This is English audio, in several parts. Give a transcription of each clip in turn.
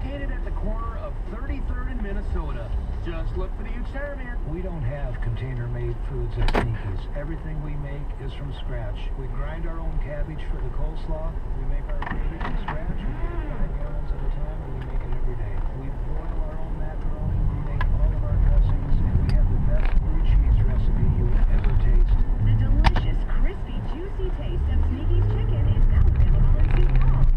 located at the corner of 33rd and Minnesota. Just look for the experiment. We don't have container-made foods at Sneaky's. Everything we make is from scratch. We grind our own cabbage for the coleslaw. We make our gravy from scratch. We make it 5 gallons at a time, and we make it every day. We boil our own macaroni. We make all of our dressings, and we have the best blue cheese recipe you will ever taste. The delicious, crispy, juicy taste of Sneaky's chicken is now available in Sioux Falls.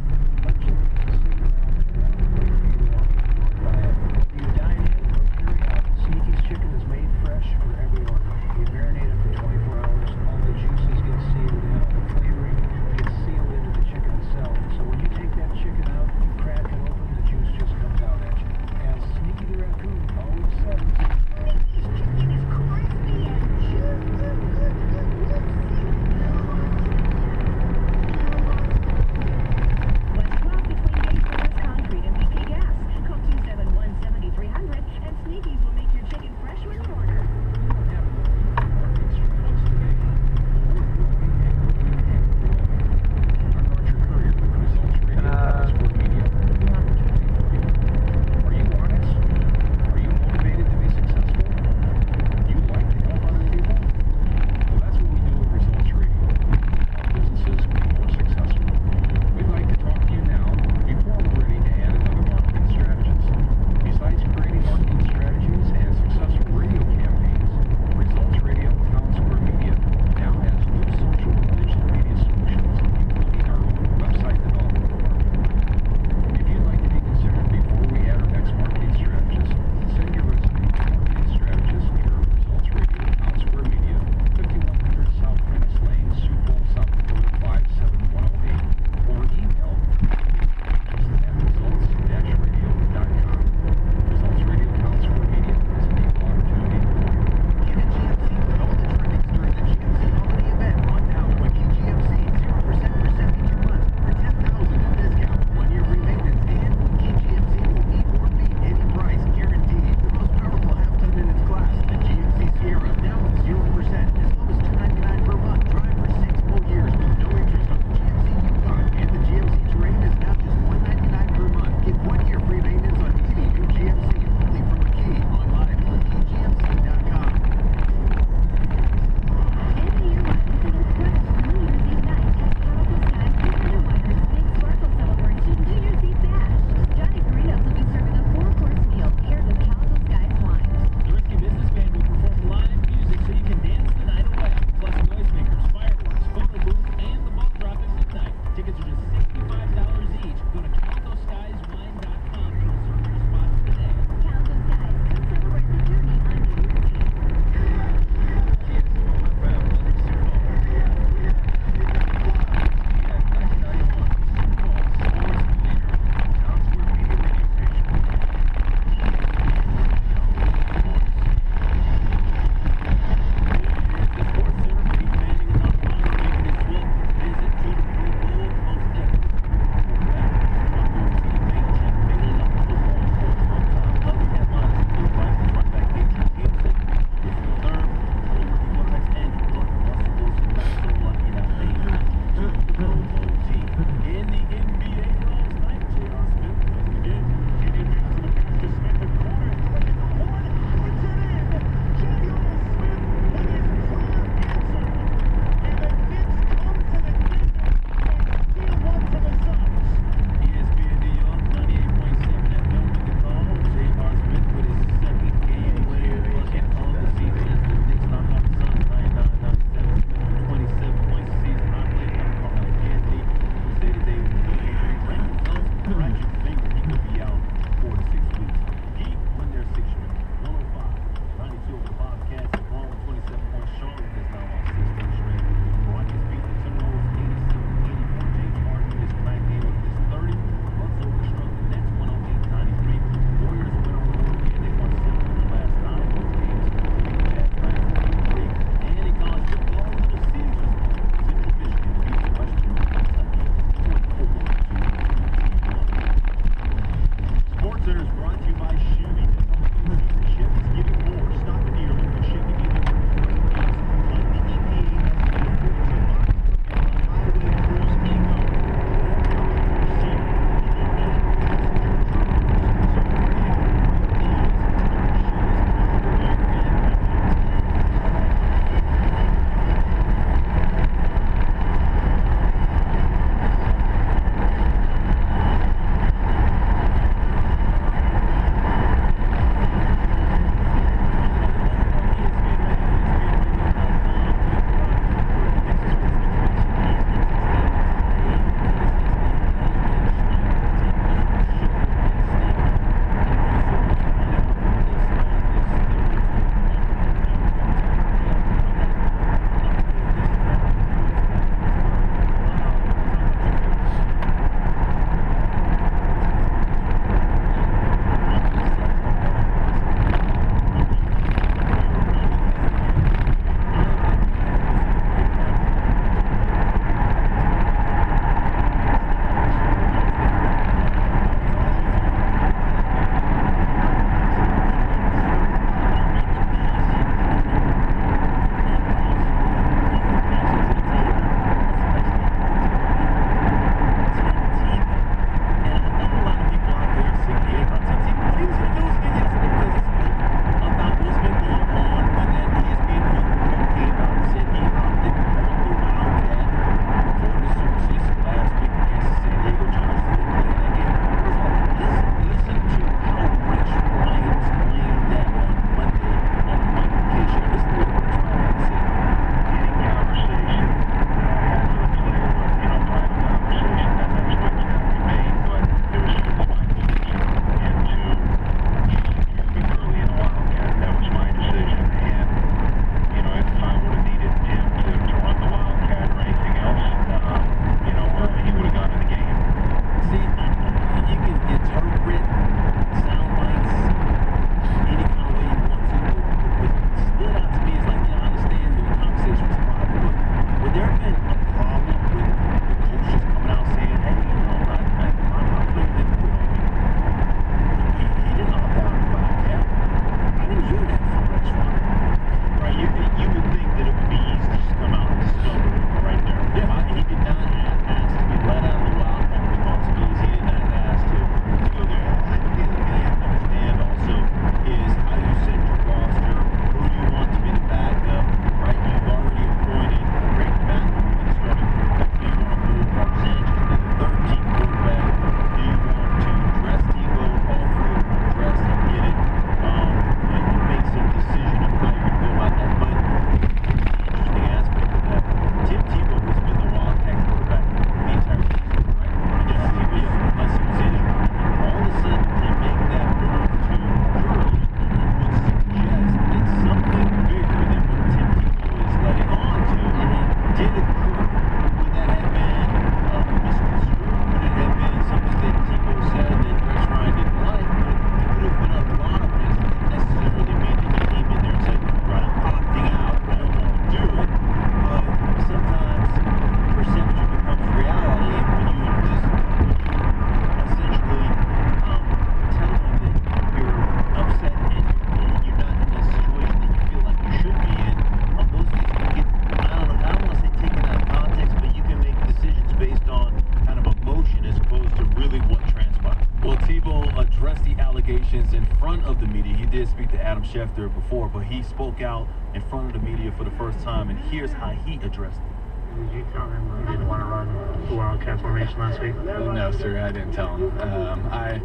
You dine in or carry out. Sneaky's chicken is made fresh for every order. We marinate it for 24 hours. All the juices get sealed in. All the flavoring gets sealed into the chicken itself. So when you take that chicken questions in front of the media. He did speak to Adam Schefter before, but he spoke out in front of the media for the first time, and here's how he addressed it. Did you tell him you didn't want to run the Wildcat formation last week? No, sir, I didn't tell him. I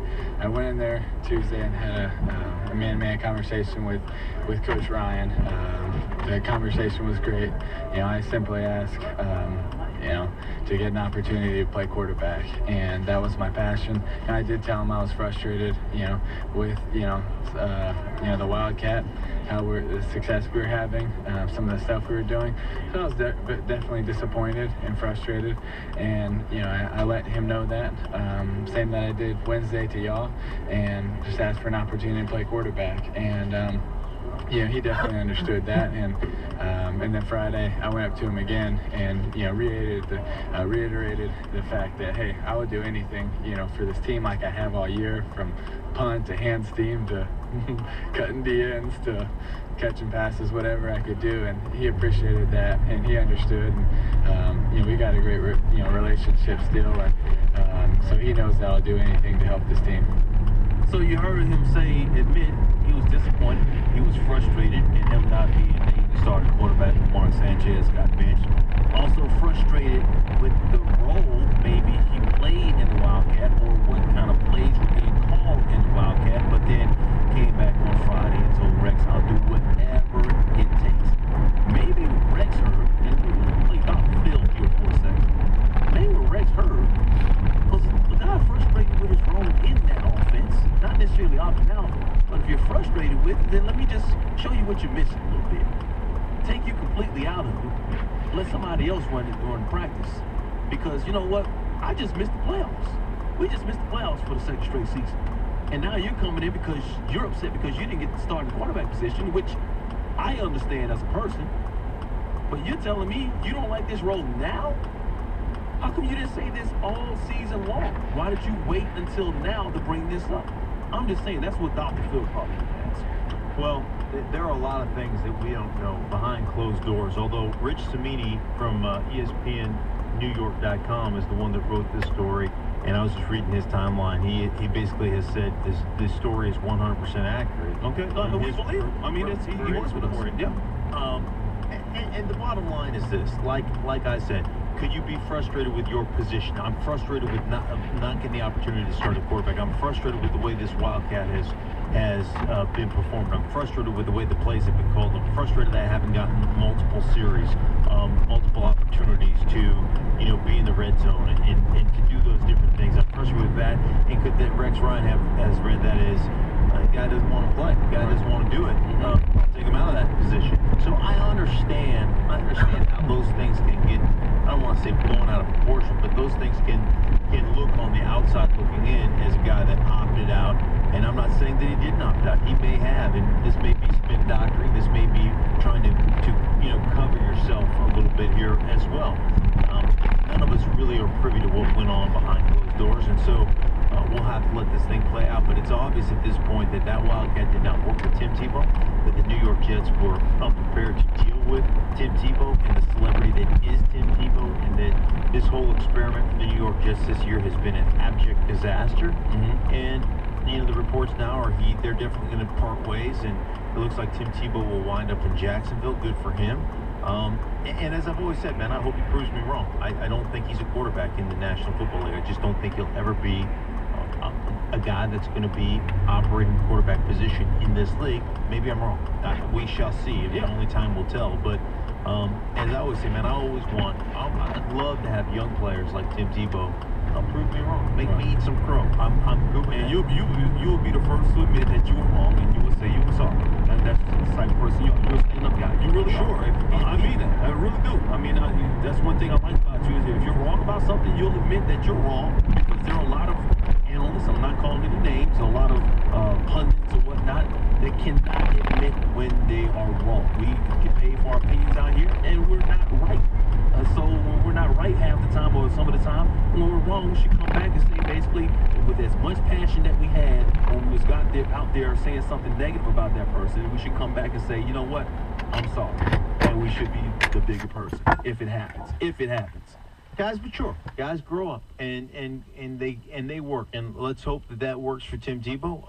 went in there Tuesday and had a man-to-man conversation with Coach Ryan. The conversation was great. You know, I simply asked, to get an opportunity to play quarterback, and that was my passion. And I did tell him I was frustrated, with the Wildcat, the success we were having, some of the stuff we were doing. So I was definitely disappointed and frustrated, and I let him know that, same that I did Wednesday to y'all, and just asked for an opportunity to play quarterback. And he definitely understood that, and then Friday I went up to him again and reiterated the fact that, hey, I would do anything for this team, like I have all year, from punt to hand steam to cutting DNs to catching passes, whatever I could do. And he appreciated that, and he understood, and we got a great relationship still, and so he knows that I'll do anything to help this team. So you heard him admit he was disappointed, he was frustrated in him not being named the starting quarterback. Mark Sanchez got benched. Also frustrated with the role maybe he played in the Wildcat, or what kind of plays were being called in the Wildcat, but then came back on Friday and told Rex, I'll do whatever it takes. Maybe Rex heard, and we'll play Dr. Phil here for a second. Maybe what Rex heard was the guy frustrated with his role in that offense, not necessarily up and down, but if you're frustrated with it, then let me just show you what you're missing a little bit. Take you completely out of it. Let somebody else run it during practice. Because you know what? I just missed the playoffs. We just missed the playoffs for the second straight season. And now you're coming in because you're upset because you didn't get the starting quarterback position, which I understand as a person. But you're telling me you don't like this role now? How come you didn't say this all season long? Why did you wait until now to bring this up? I'm just saying that's what Dr. Phil probably asked. Well, there are a lot of things that we don't know behind closed doors, although Rich Cimini from ESPNNewYork.com is the one that wrote this story, and I was just reading his timeline. He basically has said this story is 100% accurate. Okay, we believe him. I mean, he works with us. Yeah. And the bottom line is this, like I said, could you be frustrated with your position? I'm frustrated with not getting the opportunity to start a quarterback. I'm frustrated with the way this Wildcat has been performed. I'm frustrated with the way the plays have been called. I'm frustrated that I haven't gotten multiple series, multiple opportunities to, be in the red zone and to do those different things. I'm frustrated with that. And could that Rex Ryan has read that as the guy doesn't want to play, the guy doesn't want to do it. Take him out of that position. So I understand how those things can get, I don't want to say blown out of proportion, but those things can look on the outside looking in as a guy that opted out. And I'm not saying that he didn't opt out. He may have, and this may be spin doctoring. This may be trying to cover yourself a little bit here as well. None of us really are privy to what went on behind closed doors, and so we'll have to let this thing play out. But it's obvious at this point that Wildcat did not work with Tim Tebow, that the New York Jets were unprepared to deal with Tim Tebow and the celebrity that is Tim Tebow, and that this whole experiment for the New York Jets this year has been an abject disaster. And the reports now are they're definitely going to part ways, and it looks like Tim Tebow will wind up in Jacksonville. Good for him. And as I've always said, man, I hope he proves me wrong. I don't think he's a quarterback in the National Football League. I just don't think he'll ever be a guy that's going to be operating the quarterback position in this league. Maybe I'm wrong. We shall see. Only time will tell. But as I always say, man, I'd love to have young players like Tim Tebow prove me wrong. Make me eat some crow. I'm good with that. And you'll be the first to admit that you were wrong, and you will say you were sorry. That's the type of person you're a stand-up guy. You really are. I mean that. I really do. I mean, that's one thing I like about you is if you're wrong about something, you'll admit that you're wrong, because there are a lot of analysts, I'm not calling any names, a lot of pundits or whatnot that cannot admit when they are wrong. We get paid for our opinions out here, and we're not right. So when we're not right half the time, or some of the time, when we're wrong, we should come back and say, basically, with as much passion that we had when we was out there saying something negative about that person, we should come back and say, you know what, I'm sorry. And we should be the bigger person if it happens. If it happens. Guys mature. Guys grow up, and they work. And let's hope that works for Tim Tebow.